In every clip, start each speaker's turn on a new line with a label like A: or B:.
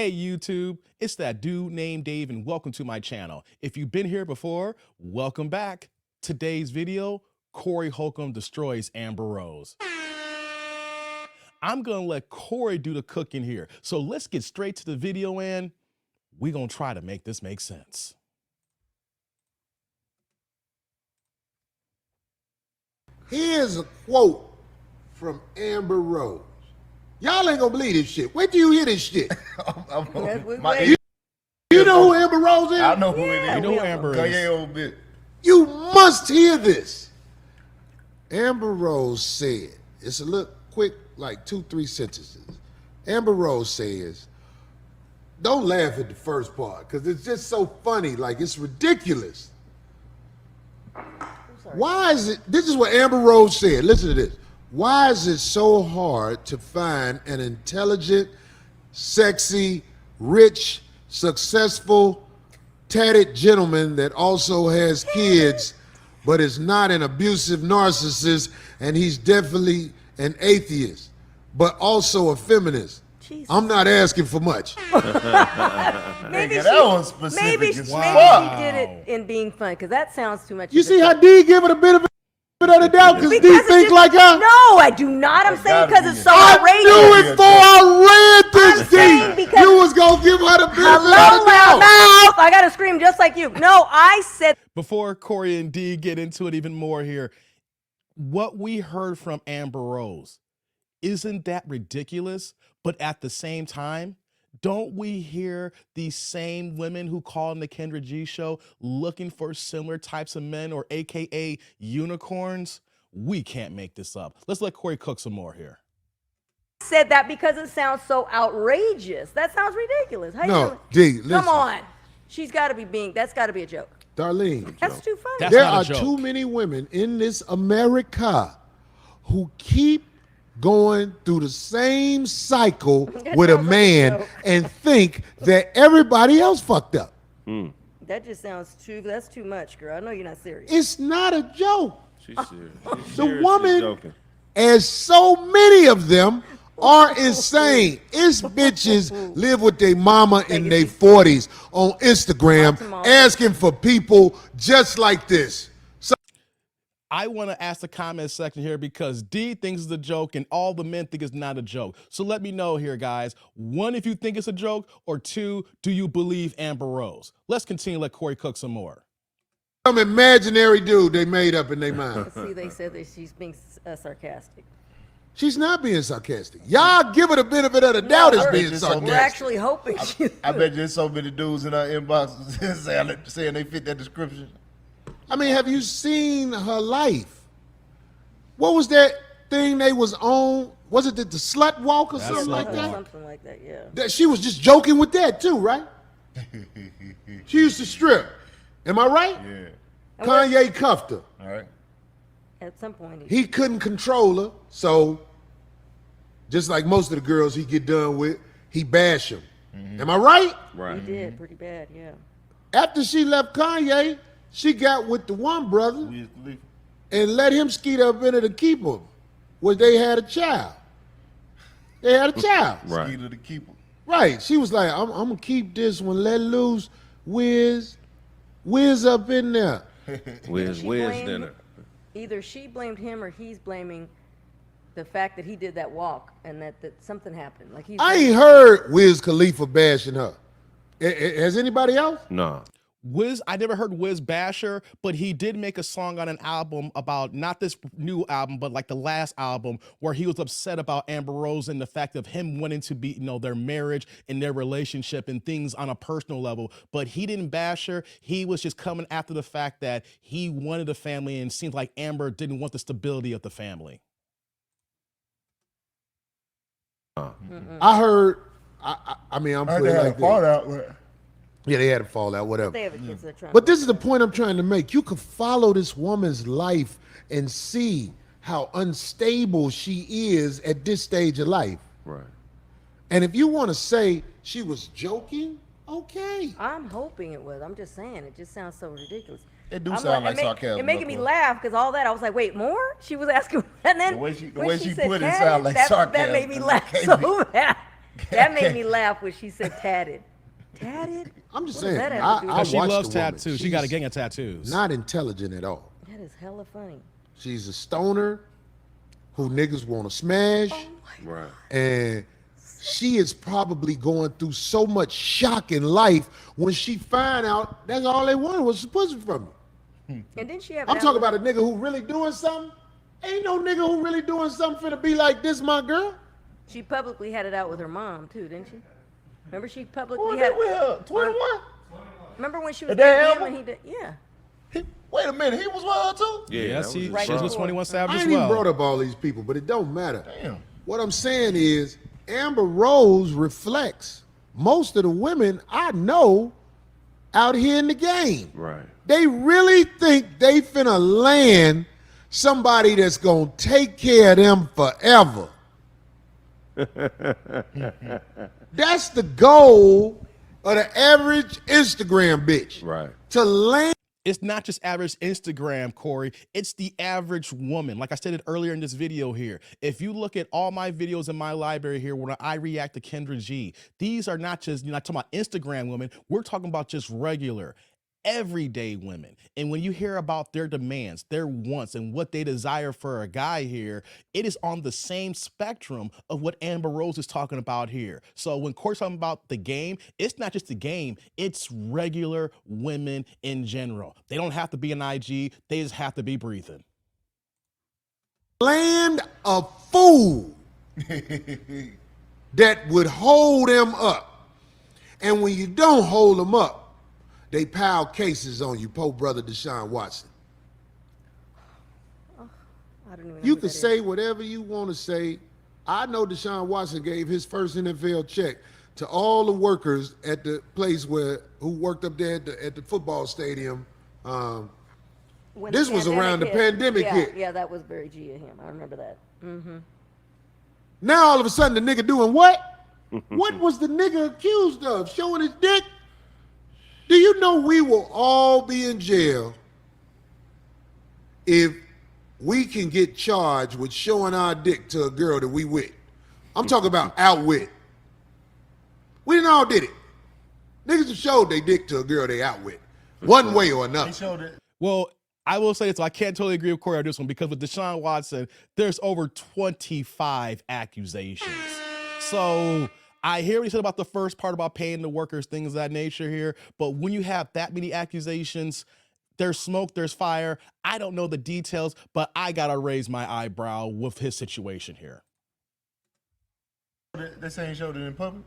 A: Hey YouTube, it's that dude named Dave and welcome to my channel. If you've been here before, welcome back. Today's video, Corey Holcomb destroys Amber Rose. I'm gonna let Corey do the cooking here. So let's get straight to the video and we're gonna try to make this make sense.
B: Here's a quote from Amber Rose. Y'all ain't gonna believe this shit. Wait till you hear this shit. You know who Amber Rose is?
C: I know who it is.
A: You know who Amber is.
C: Old bit.
B: You must hear this. Amber Rose said, it's a little quick, like 2-3 sentences. Amber Rose says, don't laugh at the first part, because it's just so funny, like it's ridiculous. Why is it, this is what Amber Rose said, listen to this. Why is it so hard to find an intelligent, sexy, rich, successful, tatted gentleman that also has kids, but is not an abusive narcissist, and he's definitely an atheist, but also a feminist? Jesus. I'm not asking for much.
C: Maybe that was specific.
D: Maybe she did it in being fun, because that sounds too much.
B: You see how D give it a bit of the doubt because D think like her?
D: No, I do not. I'm saying because it's so outrageous.
B: I knew it before I read this, D. You was going to give her the benefit of the doubt.
D: Mouth. I got to scream just like you. No, I said.
A: Before Corey and D get into it even more here, what we heard from Amber Rose, isn't that ridiculous? But at the same time, don't we hear these same women who call in the Kendra G show looking for similar types of men, or AKA unicorns? We can't make this up. Let's let Corey cook some more here.
D: Said that because it sounds so outrageous. That sounds ridiculous. How
B: No, D, listen.
D: Come on. She's got to be that's got to be a joke.
B: Darlene.
D: That's too funny.
A: That's
B: there
A: not
B: are
A: a joke.
B: too many women in this America who keep going through the same cycle with a man and think that everybody else fucked up.
D: That just sounds that's too much, girl. I know you're not serious.
B: It's not a joke.
C: She's serious. She's
B: The
C: serious.
B: woman, as so many of them, are insane. It's bitches live with their mama in their 40s on Instagram asking for people just like this.
A: I want to ask the comment section here because D thinks it's a joke and all the men think it's not a joke. So let me know here, guys. 1, if you think it's a joke, or 2, do you believe Amber Rose? Let's continue. Let Corey cook some more.
B: Some imaginary dude they made up in their mind.
D: See, they said that she's being sarcastic.
B: She's not being sarcastic. Y'all give her the benefit of the doubt as being sarcastic.
D: We're actually hoping she
C: I bet there's so many dudes in our inbox saying they fit that description.
B: I mean, have you seen her life? What was that thing they was on? Was it the slut walk or something like that?
D: Something like that, yeah.
B: That she was just joking with that too, right? She used to strip. Am I right?
C: Yeah.
B: Kanye cuffed her.
C: All right.
D: At some point.
B: He couldn't control her, so just like most of the girls he get done with, he bash them. Am I right?
C: Right.
D: He did pretty bad, yeah.
B: After she left Kanye, she got with the one brother and let him skeet up into the keeper where they had a child. They had a child.
C: Right. Skeet to the keeper.
B: Right. She was like, I'm going to keep this one, let loose, Wiz up in there.
C: Wiz dinner.
D: Either she blamed him or he's blaming the fact that he did that walk and that something happened. Like
B: I ain't heard Wiz Khalifa bashing her. Has anybody else?
C: No.
A: Wiz, I never heard Wiz Basher, but he did make a song on an album about, not this new album, but like the last album, where he was upset about Amber Rose and the fact of him wanting to be, their marriage and their relationship and things on a personal level. But he didn't bash her. He was just coming after the fact that he wanted a family, and it seems like Amber didn't want the stability of the family.
B: I heard, I mean, I'm playing like
C: fallout.
B: Yeah, they had a fallout, whatever.
D: They have a kids that are
B: But this is the point I'm trying to make. You could follow this woman's life and see how unstable she is at this stage of life.
C: Right.
B: And if you want to say she was joking, okay.
D: I'm hoping it was. I'm just saying. It just sounds so ridiculous.
C: It do sound like sarcasm.
D: It making me laugh because all that I was like, wait, more? She was asking, and then
C: the way she
D: when
C: put it
D: said
C: sound like sarcasm.
D: That made me laugh so bad. That made me laugh when she said tatted. Tatted?
B: I'm just
D: What does
B: saying.
D: that have to do with
B: I
A: She
B: watched
A: loves
B: the woman.
A: tattoos. She got a
B: She's
A: gang of tattoos.
B: not intelligent at all.
D: That is hella funny.
B: She's a stoner who niggas want to smash,
E: Right.
B: and she is probably going through so much shock in life when she find out that's all they wanted was some pussy from me.
D: And didn't she have?
B: I'm talking about a nigga who really doing something. Ain't no nigga who really doing something finna be like this, my girl.
D: She publicly had it out with her mom too, didn't she? Remember she publicly
C: Who
D: had.
C: that with her? 21?
D: Remember when she was
C: The damn
D: dating him
C: album?
D: and he did? Yeah.
C: Wait a minute, he was with her too?
E: Yeah,
A: Yes,
E: that
A: he,
E: was
A: she was with
D: before.
A: 21
B: I
A: Savage
B: ain't
A: as
B: even brought
A: well.
B: up all these people, but it don't matter.
C: Damn.
B: What I'm saying is Amber Rose reflects most of the women I know out here in the game.
E: Right.
B: They really think they finna land somebody that's gonna take care of them forever. That's the goal of the average Instagram bitch.
E: Right.
B: To land.
A: It's not just average Instagram, Corey. It's the average woman. Like I stated earlier in this video here, if you look at all my videos in my library here when I react to Kendra G, these are not just, not talking about Instagram women. We're talking about just regular, everyday women. And when you hear about their demands, their wants, and what they desire for a guy here, it is on the same spectrum of what Amber Rose is talking about here. So when Corey's talking about the game, it's not just the game, it's regular women in general. They don't have to be an IG, they just have to be breathing.
B: Land a fool that would hold them up. And when you don't hold them up, they pile cases on you, poor brother Deshaun Watson.
D: I don't even know
B: You
D: who
B: can
D: that is.
B: say whatever you want to say. I know Deshaun Watson gave his first NFL check to all the workers at the place who worked up there at the football stadium.
D: When
B: this was around the pandemic
D: yeah,
B: hit.
D: Yeah, that was very G of him. I remember that.
B: Now all of a sudden the nigga doing what? What was the nigga accused of? Showing his dick? Do you know we will all be in jail if we can get charged with showing our dick to a girl that we with? I'm talking about out with. We done all did it. Niggas have showed they dick to a girl they out with, one way or
C: He
B: another.
C: showed it.
A: Well, I will say this, I can't totally agree with Corey on this one because with Deshaun Watson, there's over 25 accusations. So I hear what he said about the first part about paying the workers, things of that nature here. But when you have that many accusations, there's smoke, there's fire. I don't know the details, but I gotta raise my eyebrow with his situation here.
C: They say he showed it in public?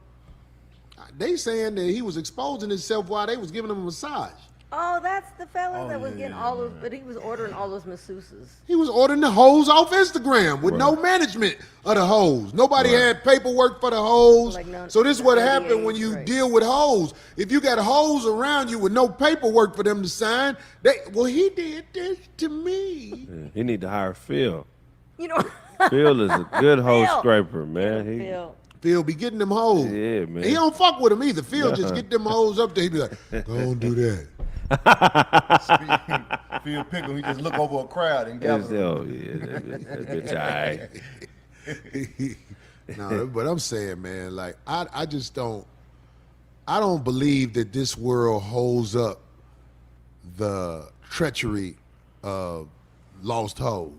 B: They saying that he was exposing himself while they was giving him a massage.
D: Oh, that's the fella that was getting all those, but he was ordering all those masseuses.
B: He was ordering the hoes off Instagram with no management of the hoes. Nobody had paperwork for the hoes.
D: Like none-
B: So this is what
D: none
B: happened
D: NDAs,
B: when you
D: right.
B: deal with hoes. If you got hoes around you with no paperwork for them to sign, he did this to me.
E: Yeah, he need to hire Phil.
D: You know,
E: Phil is a good hoe
D: Phil.
E: scraper, man. He,
D: Phil.
B: Phil be getting them hoes.
E: Yeah, man.
B: And he don't fuck with them either. Phil just get them hoes up there. He be like, don't do that.
C: Phil Pickle, he just look over a crowd and
E: Yes,
C: gather.
E: oh, yeah, that bitch, all right.
B: No, but I'm saying, man, like I just don't believe that this world holds up the treachery of lost hoes.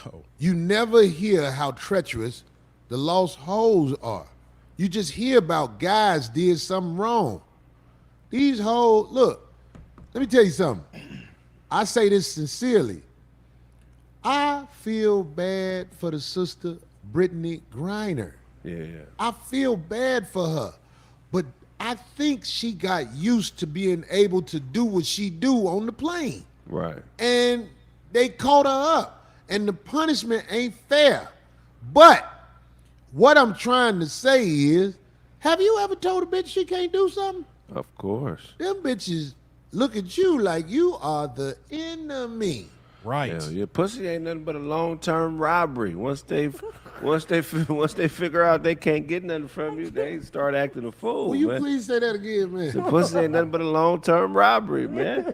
A: Oh.
B: You never hear how treacherous the lost hoes are. You just hear about guys did something wrong. These hoes, look, let me tell you something. I say this sincerely. I feel bad for the sister Brittany Griner.
E: Yeah.
B: I feel bad for her, but I think she got used to being able to do what she do on the plane.
E: Right.
B: And they caught her up, and the punishment ain't fair. But what I'm trying to say is, have you ever told a bitch she can't do something?
E: Of course.
B: Them bitches look at you like you are the enemy.
A: Right.
E: Hell, your pussy ain't nothing but a long-term robbery. Once they figure out they can't get nothing from you, they start acting a fool,
B: Will you
E: man.
B: please say that again, man?
E: The pussy ain't nothing but a long-term robbery, man.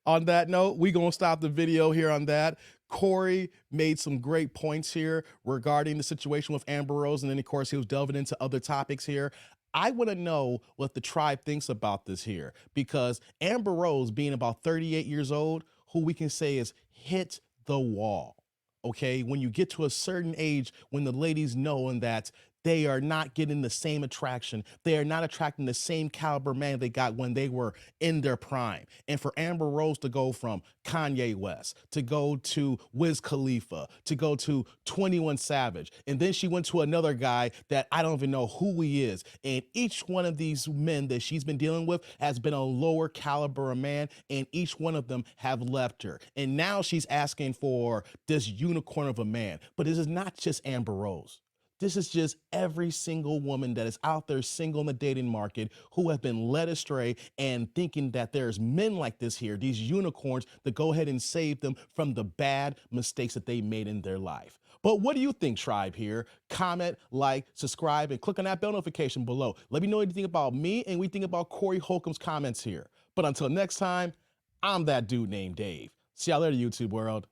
A: On that note, we gonna stop the video here on that. Corey made some great points here regarding the situation with Amber Rose, and then of course he was delving into other topics here. I want to know what the tribe thinks about this here, because Amber Rose, being about 38 years old, who we can say is hit the wall. Okay, when you get to a certain age, when the ladies know and that they are not getting the same attraction, they are not attracting the same caliber man they got when they were in their prime. And for Amber Rose to go from Kanye West, to go to Wiz Khalifa, to go to 21 Savage, and then she went to another guy that I don't even know who he is. And each one of these men that she's been dealing with has been a lower caliber of man, and each one of them have left her. And now she's asking for this unicorn of a man. But this is not just Amber Rose. This is just every single woman that is out there single in the dating market who have been led astray and thinking that there's men like this here, these unicorns, that go ahead and save them from the bad mistakes that they made in their life. But what do you think, tribe here? Comment, like, subscribe, and click on that bell notification below. Let me know what you think about me and what you think about Corey Holcomb's comments here. But until next time, I'm that dude named Dave. See y'all later, YouTube world.